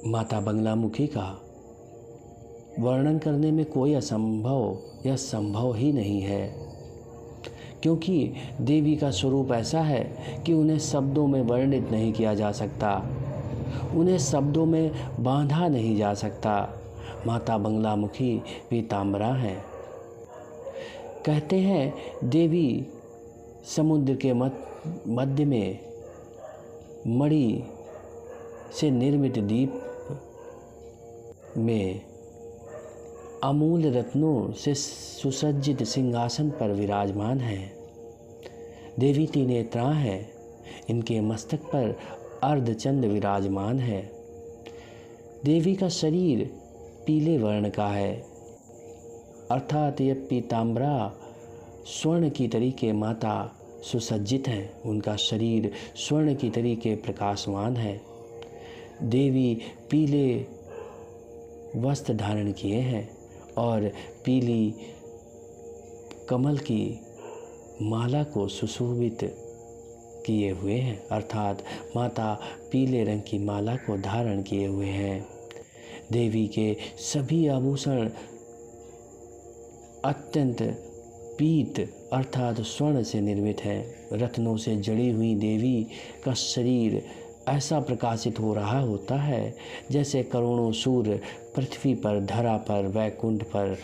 माता बंगलामुखी का वर्णन करने में कोई असंभव या संभव ही नहीं है, क्योंकि देवी का स्वरूप ऐसा है कि उन्हें शब्दों में वर्णित नहीं किया जा सकता, उन्हें शब्दों में बांधा नहीं जा सकता। माता बंगलामुखी पीताम्बरा हैं। कहते हैं देवी समुद्र के मध्य में मणि से निर्मित दीप में अमूल्य रत्नों से सुसज्जित सिंहासन पर विराजमान है। देवी त्रिनेत्रा है। इनके मस्तक पर अर्धचंद्र विराजमान है। देवी का शरीर पीले वर्ण का है, अर्थात यह पीताम्बरा स्वर्ण की तरीके माता सुसज्जित हैं। उनका शरीर स्वर्ण की तरीके प्रकाशमान है। देवी पीले वस्त्र धारण किए हैं और पीली कमल की माला को सुशोभित किए हुए हैं, अर्थात माता पीले रंग की माला को धारण किए हुए हैं। देवी के सभी आभूषण अत्यंत पीत अर्थात स्वर्ण से निर्मित हैं। रत्नों से जड़ी हुई देवी का शरीर ऐसा प्रकाशित हो रहा होता है जैसे करोड़ों सूर्य पृथ्वी पर, धरा पर, वैकुंठ पर,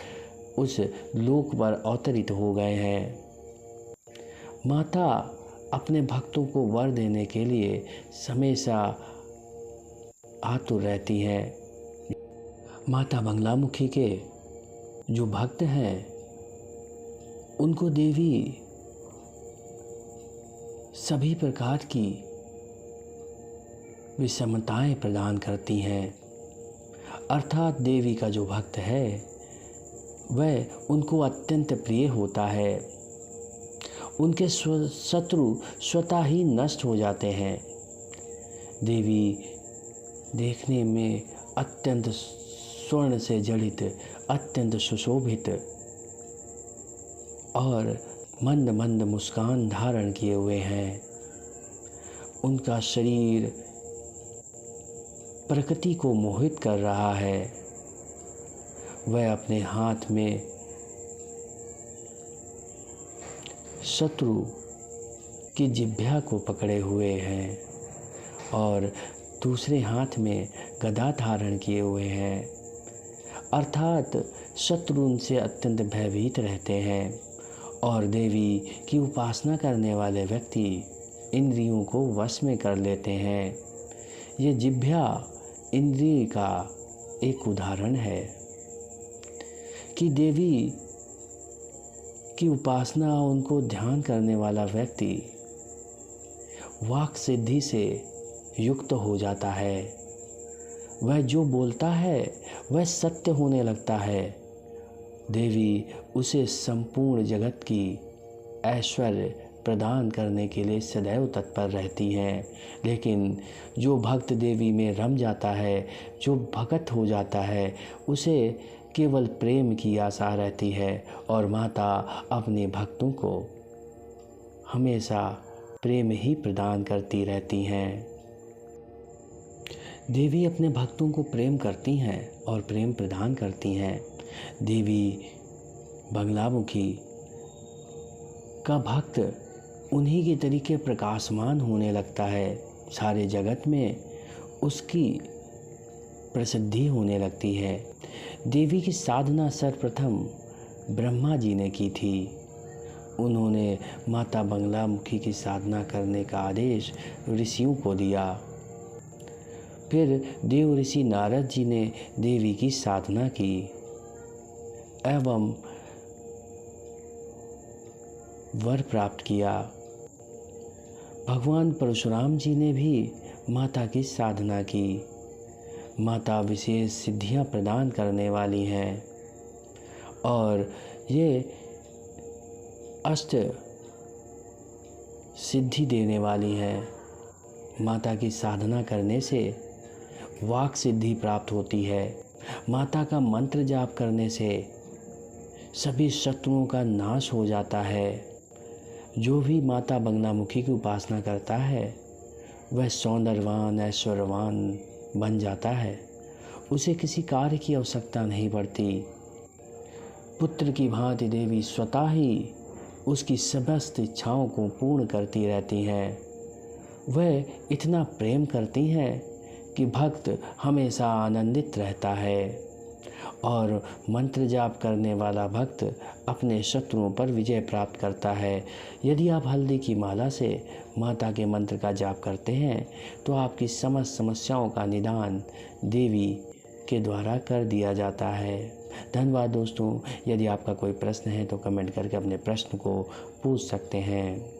उस लोक पर अवतरित हो गए हैं। माता अपने भक्तों को वर देने के लिए हमेशा आतुर रहती हैं। माता बंगलामुखी के जो भक्त हैं उनको देवी सभी प्रकार की विषमताएं प्रदान करती हैं, अर्थात देवी का जो भक्त है वह उनको अत्यंत प्रिय होता है। उनके शत्रु स्वतः ही नष्ट हो जाते हैं। देवी देखने में अत्यंत स्वर्ण से जड़ित, अत्यंत सुशोभित और मंद मंद मुस्कान धारण किए हुए हैं। उनका शरीर प्रकृति को मोहित कर रहा है। वह अपने हाथ में शत्रु की जिह्वा को पकड़े हुए हैं और दूसरे हाथ में गदा धारण किए हुए हैं, अर्थात शत्रु उनसे अत्यंत भयभीत रहते हैं। और देवी की उपासना करने वाले व्यक्ति इंद्रियों को वश में कर लेते हैं। ये जिह्वा इंद्रिय का एक उदाहरण है कि देवी की उपासना, उनको ध्यान करने वाला व्यक्ति वाक सिद्धि से युक्त हो जाता है। वह जो बोलता है वह सत्य होने लगता है। देवी उसे संपूर्ण जगत की ऐश्वर्य प्रदान करने के लिए सदैव तत्पर रहती हैं। लेकिन जो भक्त देवी में रम जाता है, जो भगत हो जाता है, उसे केवल प्रेम की आशा रहती है और माता अपने भक्तों को हमेशा प्रेम ही प्रदान करती रहती हैं। देवी अपने भक्तों को प्रेम करती हैं और प्रेम प्रदान करती हैं। देवी बंगलामुखी का भक्त उन्हीं के तरीके प्रकाशमान होने लगता है। सारे जगत में उसकी प्रसिद्धि होने लगती है। देवी की साधना सर्वप्रथम ब्रह्मा जी ने की थी। उन्होंने माता बंगलामुखी की साधना करने का आदेश ऋषियों को दिया। फिर देव ऋषि नारद जी ने देवी की साधना की एवं वर प्राप्त किया। भगवान परशुराम जी ने भी माता की साधना की। माता विशेष सिद्धियां प्रदान करने वाली हैं और ये अष्ट सिद्धि देने वाली हैं। माता की साधना करने से वाक सिद्धि प्राप्त होती है। माता का मंत्र जाप करने से सभी शत्रुओं का नाश हो जाता है। जो भी माता बंगलामुखी की उपासना करता है वह सौंदर्यवान, ऐश्वर्यवान बन जाता है। उसे किसी कार्य की आवश्यकता नहीं पड़ती। पुत्र की भांति देवी स्वतः ही उसकी समस्त इच्छाओं को पूर्ण करती रहती हैं। वह इतना प्रेम करती हैं कि भक्त हमेशा आनंदित रहता है और मंत्र जाप करने वाला भक्त अपने शत्रुओं पर विजय प्राप्त करता है। यदि आप हल्दी की माला से माता के मंत्र का जाप करते हैं तो आपकी समस्त समस्याओं का निदान देवी के द्वारा कर दिया जाता है। धन्यवाद दोस्तों। यदि आपका कोई प्रश्न है तो कमेंट करके अपने प्रश्न को पूछ सकते हैं।